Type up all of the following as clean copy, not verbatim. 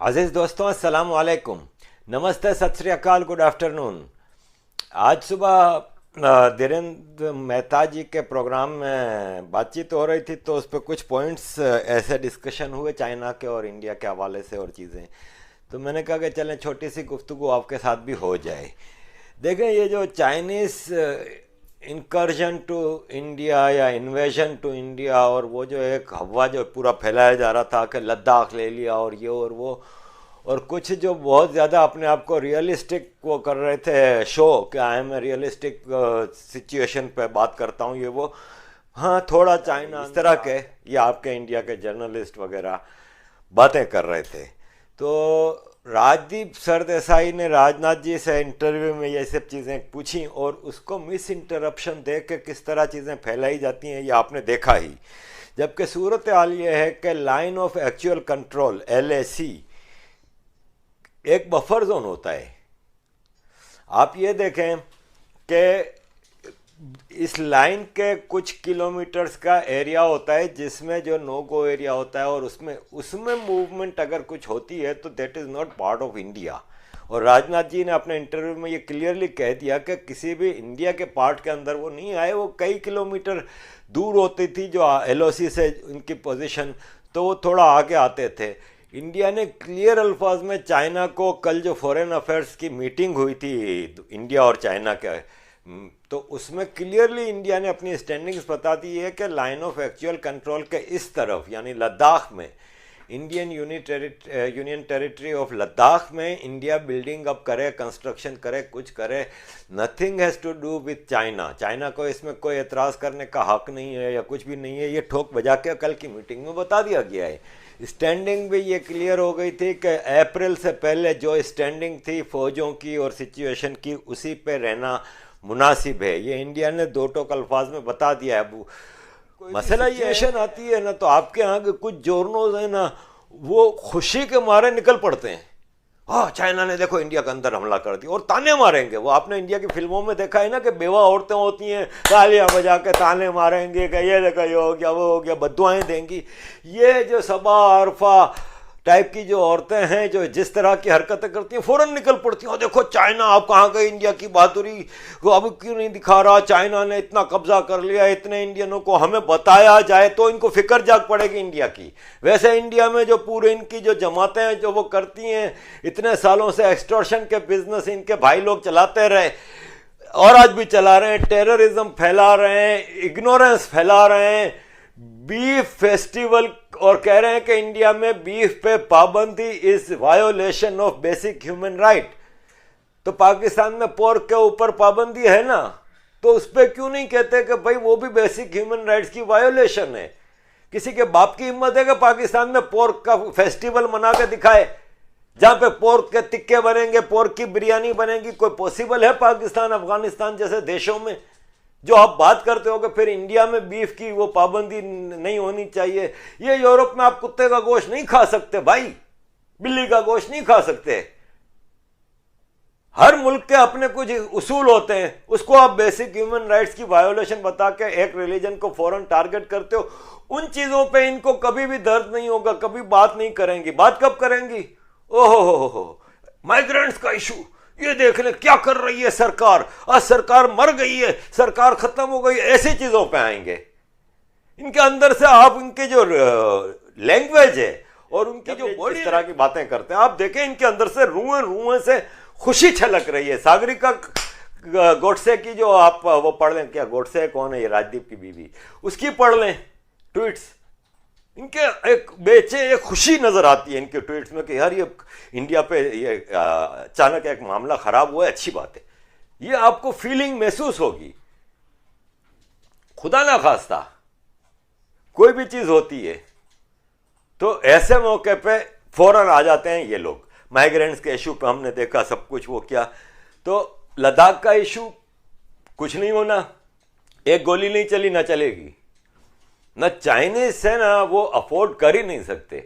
अजीज़ दोस्तों, अस्सलाम वालेकुम। नमस्ते, सत श्री अकाल, गुड आफ्टरनून। आज सुबह धीरेन्द्र मेहता जी के प्रोग्राम में बातचीत हो रही थी, तो उस पर कुछ पॉइंट्स ऐसे डिस्कशन हुए चाइना के और इंडिया के हवाले से और चीज़ें। तो मैंने कहा कि चलें छोटी सी गुफ्तगू आपके साथ भी हो जाए। देखें, ये जो चाइनीज़ इंकर्जन टू इंडिया या इन्वेजन टू इंडिया, और वो जो एक हवा जो पूरा फैलाया जा रहा था कि लद्दाख ले लिया और ये और वो, और कुछ जो बहुत ज़्यादा अपने आप को रियलिस्टिक वो कर रहे थे शो कि I am a realistic situation पे बात करता हूँ ये वो। हाँ, थोड़ा चाइना इस तरह के ये आपके इंडिया के जर्नलिस्ट वगैरह बातें कर रहे थे। तो राजदीप सरदेसाई ने राजनाथ जी से इंटरव्यू में ये सब चीज़ें पूछी और उसको मिस इंटरप्शन दे के किस तरह चीज़ें फैलाई जाती हैं ये आपने देखा ही। जबकि सूरत हाल ये है कि line of actual control LAC एक बफर जोन होता है। आप ये देखें कि इस लाइन के कुछ किलोमीटर्स का एरिया होता है जिसमें जो नो गो एरिया होता है, और उसमें मूवमेंट अगर कुछ होती है तो that is not part of India. और राजनाथ जी ने अपने इंटरव्यू में ये क्लियरली कह दिया कि किसी भी इंडिया के पार्ट के अंदर वो नहीं आए, वो कई किलोमीटर दूर होती थी जो LOC से उनकी पोजीशन, तो वो थोड़ा आगे आते थे। इंडिया ने क्लियर अल्फाज में चाइना को, कल जो फॉरेन अफेयर्स की मीटिंग हुई थी इंडिया और चाइना के, तो उसमें क्लियरली इंडिया ने अपनी स्टैंडिंग्स बता दी है कि लाइन ऑफ एक्चुअल कंट्रोल के इस तरफ यानी लद्दाख में, Indian union territory of Ladakh में इंडिया बिल्डिंग अप करे, कंस्ट्रक्शन करे, कुछ करे, nothing has to do with China. China को इसमें कोई एतराज़ करने का हक नहीं है या कुछ भी नहीं है, ये ठोक बजा के कल की मीटिंग में बता दिया गया है। स्टैंडिंग भी ये क्लियर हो गई थी कि अप्रैल से पहले जो स्टैंडिंग थी फौजों की और सिचुएशन की, उसी पे रहना मुनासिब है। ये इंडिया ने दो टोक अल्फाज में बता दिया है। अब मसला ये ऐशन आती है ना, तो आपके यहाँ के कुछ जोरनोज हैं ना, वो खुशी के मारे निकल पड़ते हैं, हाँ चाइना ने देखो इंडिया के अंदर हमला कर दिया, और ताने मारेंगे। वो आपने इंडिया की फिल्मों में देखा है ना कि बेवा औरतें होती हैं, तालियां बजा के ताने मारेंगे कि ये देखो ये हो गया वो हो गया, बद्दुआएं देंगी। ये जो सबा अरफा टाइप की जो औरतें हैं जो जिस तरह की हरकतें करती हैं, फौरन निकल पड़ती हैं, देखो चाइना आप कहाँ गए, इंडिया की बहादुरी वो अब क्यों नहीं दिखा रहा, चाइना ने इतना कब्जा कर लिया, इतने इंडियनों को हमें बताया जाए तो इनको फिक्र जाग पड़ेगी इंडिया की। वैसे इंडिया में जो पूरे इनकी जो जमातें हैं जो वो करती हैं, इतने सालों से एक्सटॉर्शन के बिजनेस इनके भाई लोग चलाते रहे और आज भी चला रहे हैं, टेररिज्म फैला रहे हैं, इग्नोरेंस फैला रहे हैं, बीफ फेस्टिवल, और कह रहे हैं कि इंडिया में बीफ पे पाबंदी is violation of basic human right. तो पाकिस्तान में पोर्क के ऊपर पाबंदी है ना, तो उस पर क्यों नहीं कहते कि भाई वो भी बेसिक ह्यूमन राइट्स की वायोलेशन है। किसी के बाप की हिम्मत है कि पाकिस्तान में पोर्क का फेस्टिवल मना के दिखाए, जहां पे पोर्क के टिक्के बनेंगे, पोर्क की बिरयानी बनेगी? कोई पॉसिबल है पाकिस्तान अफगानिस्तान जैसे देशों में? जो आप बात करते हो कि फिर इंडिया में बीफ की वो पाबंदी नहीं होनी चाहिए। ये यूरोप में आप कुत्ते का गोश्त नहीं खा सकते भाई, बिल्ली का गोश्त नहीं खा सकते। हर मुल्क के अपने कुछ उसूल होते हैं, उसको आप बेसिक ह्यूमन राइट्स की वायोलेशन बता के एक रिलीजन को फौरन टारगेट करते हो। उन चीजों पे इनको कभी भी दर्द नहीं होगा, कभी बात नहीं करेंगी। बात कब करेंगी? ओहो हो, माइग्रेंट्स का इशू, ये देख ले क्या कर रही है सरकार, आज सरकार मर गई है, सरकार खत्म हो गई, ऐसी चीजों पे आएंगे। इनके अंदर से आप इनके जो लैंग्वेज है और उनकी जो बॉडी, इस तरह की बातें करते हैं, आप देखें इनके अंदर से रुएं रुएं से खुशी छलक रही है। सागरिका गोडसे की जो आप वो पढ़ लें, क्या गोडसे कौन है, ये राजदीप की बीवी, उसकी पढ़ लें ट्वीट्स, इनके एक बेचे एक खुशी नजर आती है इनके ट्वीट्स में कि यार ये इंडिया पे ये अचानक एक मामला खराब हुआ है, अच्छी बात है। ये आपको फीलिंग महसूस होगी। खुदा ना खास्ता कोई भी चीज होती है तो ऐसे मौके पे फौरन आ जाते हैं ये लोग। माइग्रेंट्स के इशू पे हमने देखा सब कुछ वो किया, तो लद्दाख का इशू कुछ नहीं होना, एक गोली नहीं चली ना चलेगी। ना चाइनीज है ना, वो अफोर्ड कर ही नहीं सकते।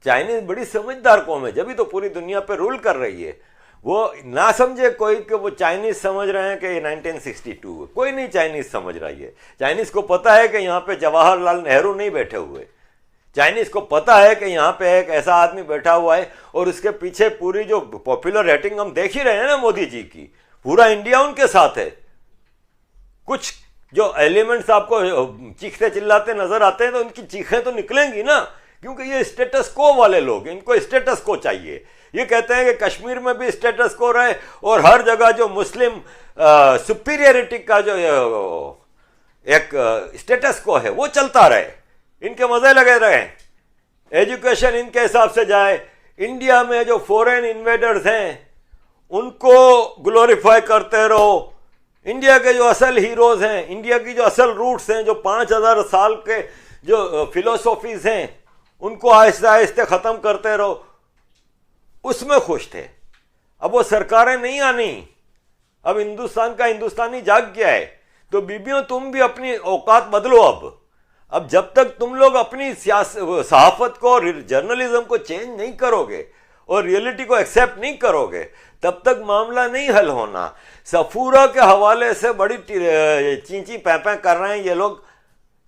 चाइनीज बड़ी समझदार कौम है, जब भी तो पूरी दुनिया पे रूल कर रही है। वो ना समझे कोई कि वो चाइनीज समझ रहे हैं कि ये 1962 है, कोई नहीं चाइनीज समझ रही है। चाइनीज को पता है कि यहाँ पे जवाहरलाल नेहरू नहीं बैठे हुए, चाइनीज को पता है कि यहाँ पे एक ऐसा आदमी बैठा हुआ है और उसके पीछे पूरी जो पॉपुलर रेटिंग हम देख ही रहे हैं ना मोदी जी की, पूरा इंडिया उनके साथ है। कुछ जो एलिमेंट्स आपको चीखते चिल्लाते नजर आते हैं तो उनकी चीखें तो निकलेंगी ना, क्योंकि ये स्टेटस को वाले लोग, इनको स्टेटस को चाहिए। ये कहते हैं कि कश्मीर में भी स्टेटस को रहे और हर जगह जो मुस्लिम सुपीरियरिटी का जो एक स्टेटस को है वो चलता रहे, इनके मजे लगे रहे, एजुकेशन इनके हिसाब से जाए। इंडिया में जो फॉरेन इन्वेडर्स हैं उनको ग्लोरीफाई करते रहो। इंडिया के जो असल हीरोज हैं, इंडिया की जो असल रूट्स हैं, जो 5000 साल के जो फिलोसॉफीज हैं, उनको आहिस्ते आहिस्ते खत्म करते रहो, उसमें खुश थे। अब वो सरकारें नहीं आनी, अब हिंदुस्तान का हिंदुस्तानी जाग गया है। तो बीबियों तुम भी अपनी औकात बदलो। अब जब तक तुम लोग अपनी सहाफत को और जर्नलिज्म को चेंज नहीं करोगे और रियलिटी को एक्सेप्ट नहीं करोगे, तब तक मामला नहीं हल होना। सफूरा के हवाले से बड़ी चींची पैपै कर रहे हैं ये लोग,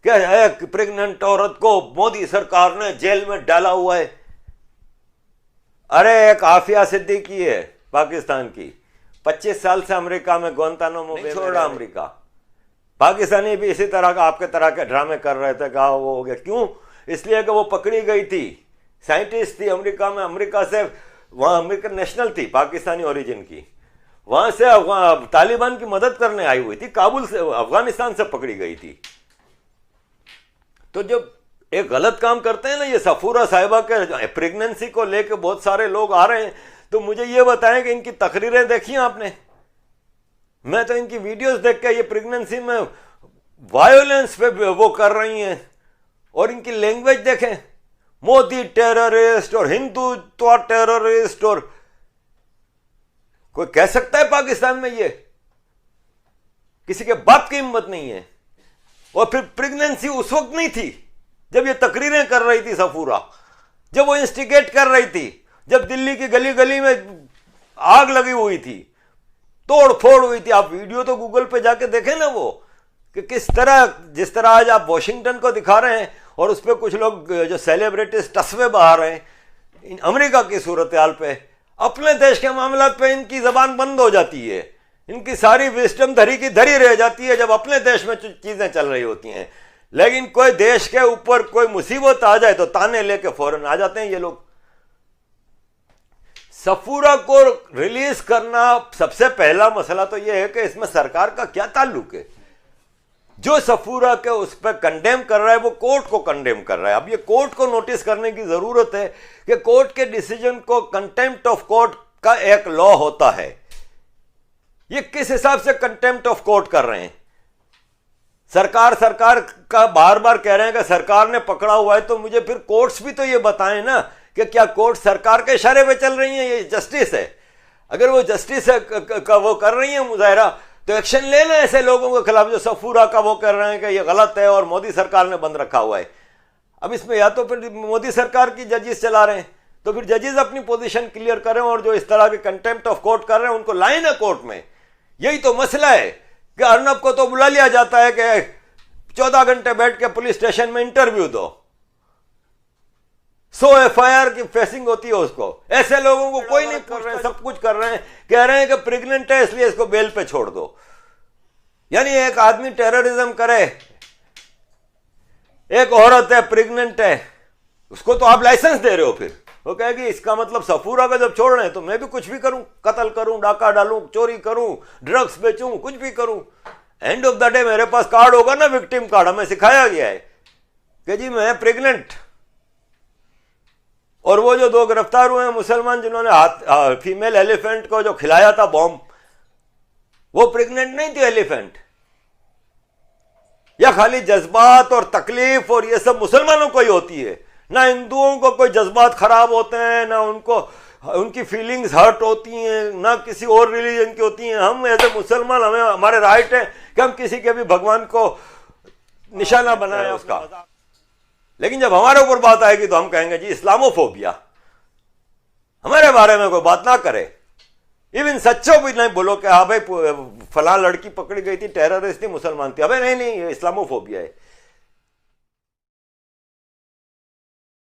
क्या है, प्रेग्नेंट औरत को मोदी सरकार ने जेल में डाला हुआ है। अरे एक आफिया सिद्दीकी है पाकिस्तान की, 25 साल से अमेरिका में गुआंतानामो में छोड़ रहा अमेरिका। पाकिस्तानी भी इसी तरह का आपके तरह के ड्रामे कर रहे थे, कहा वो हो गया। क्यों? इसलिए कि वो पकड़ी गई थी, साइंटिस्ट थी अमेरिका में, अमेरिका से, वहां अमेरिकन नेशनल थी, पाकिस्तानी ओरिजिन की, वहां से तालिबान की मदद करने आई हुई थी, काबुल से, अफगानिस्तान से पकड़ी गई थी। तो जब एक गलत काम करते हैं ना ये सफूरा साहिबा के प्रेगनेंसी को लेके बहुत सारे लोग आ रहे हैं, तो मुझे ये बताएं कि इनकी तकरीरें देखी आपने? मैं तो इनकी वीडियोस देख के, ये प्रेगनेंसी में वायोलेंस पे वो कर रही हैं, और इनकी लैंग्वेज देखें, मोदी टेररिस्ट और हिंदुत्व टेररिस्ट, और कोई कह सकता है पाकिस्तान में ये? किसी के बाप की हिम्मत नहीं है। और फिर प्रेगनेंसी उस वक्त नहीं थी जब ये तकरीरें कर रही थी सफूरा, जब वो इंस्टिगेट कर रही थी, जब दिल्ली की गली गली में आग लगी हुई थी, तोड़ फोड़ हुई थी। आप वीडियो तो गूगल पे जाके देखें ना वो, कि किस तरह, जिस तरह आज आप वॉशिंगटन को दिखा रहे हैं और उस पर कुछ लोग जो सेलिब्रिटीज तस्वे बहा रहे हैं अमेरिका की सूरत हाल पे, अपने देश के मामला पे इनकी जबान बंद हो जाती है, इनकी सारी विस्डम धरी की धरी रह जाती है जब अपने देश में चीजें चल रही होती हैं। लेकिन कोई देश के ऊपर कोई मुसीबत आ जाए तो ताने लेके फौरन आ जाते हैं ये लोग। सफूरा को रिलीज करना, सबसे पहला मसला तो यह है कि इसमें सरकार का क्या ताल्लुक है। जो सफूरा के उस पर कंडेम कर रहा है वो कोर्ट को कंडेम कर रहा है। अब ये कोर्ट को नोटिस करने की जरूरत है कि कोर्ट के डिसीजन को, कंटेम्प्ट ऑफ कोर्ट का एक लॉ होता है, ये किस हिसाब से कंटेम्प्ट ऑफ कोर्ट कर रहे हैं। सरकार का बार बार कह रहे हैं कि सरकार ने पकड़ा हुआ है, तो मुझे फिर कोर्ट्स भी तो ये बताएं ना कि क्या कोर्ट सरकार के इशारे पे चल रही हैं, ये जस्टिस है। अगर वो जस्टिस है का वो कर रही है मुजाहरा, तो एक्शन लेना ऐसे लोगों के खिलाफ जो सफूरा का वो कर रहे हैं कि ये गलत है और मोदी सरकार ने बंद रखा हुआ है। अब इसमें या तो फिर मोदी सरकार की जजेस चला रहे हैं, तो फिर जजेस अपनी पोजीशन क्लियर करें, और जो इस तरह के कंटेम्प्ट ऑफ कोर्ट कर रहे हैं उनको लाए ना कोर्ट में। यही तो मसला है कि अर्नब को तो बुला लिया जाता है कि 14 घंटे बैठ के पुलिस स्टेशन में इंटरव्यू दो, 100 FIR की फेसिंग होती है उसको। ऐसे लोगों को कोई नहीं कर रहे हैं, सब कुछ कर रहे हैं, कह रहे हैं कि प्रेग्नेंट है इसलिए इसको बेल पे छोड़ दो। यानी एक आदमी टेररिज्म करे, एक औरत है प्रेग्नेंट है, उसको तो आप लाइसेंस दे रहे हो। फिर वो कहेगी इसका मतलब सफूरा का जब छोड़ रहे हैं तो मैं भी कुछ भी करूं, कत्ल करूं, डाका डालूं, चोरी करूं, ड्रग्स बेचूं, कुछ भी करूं। एंड ऑफ द डे मेरे पास कार्ड होगा ना, विक्टिम कार्ड, हमें सिखाया गया है कि जी मैं प्रेग्नेंट। और वो जो 2 गिरफ्तार हुए हैं मुसलमान जिन्होंने फीमेल एलिफेंट को जो खिलाया था बॉम्ब, वो प्रेग्नेंट नहीं थी एलिफेंट। या खाली जज्बात और तकलीफ और ये सब मुसलमानों को ही होती है, ना हिंदुओं को कोई जज्बात खराब होते हैं, ना उनको उनकी फीलिंग्स हर्ट होती हैं, ना किसी और रिलीजन की होती हैं। हम एज ए मुसलमान, हमें हमारे राइट है कि हम किसी के भी भगवान को निशाना बनाएं उसका। लेकिन जब हमारे ऊपर बात आएगी तो हम कहेंगे जी इस्लामोफोबिया, हमारे बारे में कोई बात ना करे। इवन सच्चो भी नहीं बोलो कि हाँ भाई फलां लड़की पकड़ी गई थी, टेररिस्ट थी, मुसलमान थी। अबे नहीं, ये इस्लामोफोबिया है।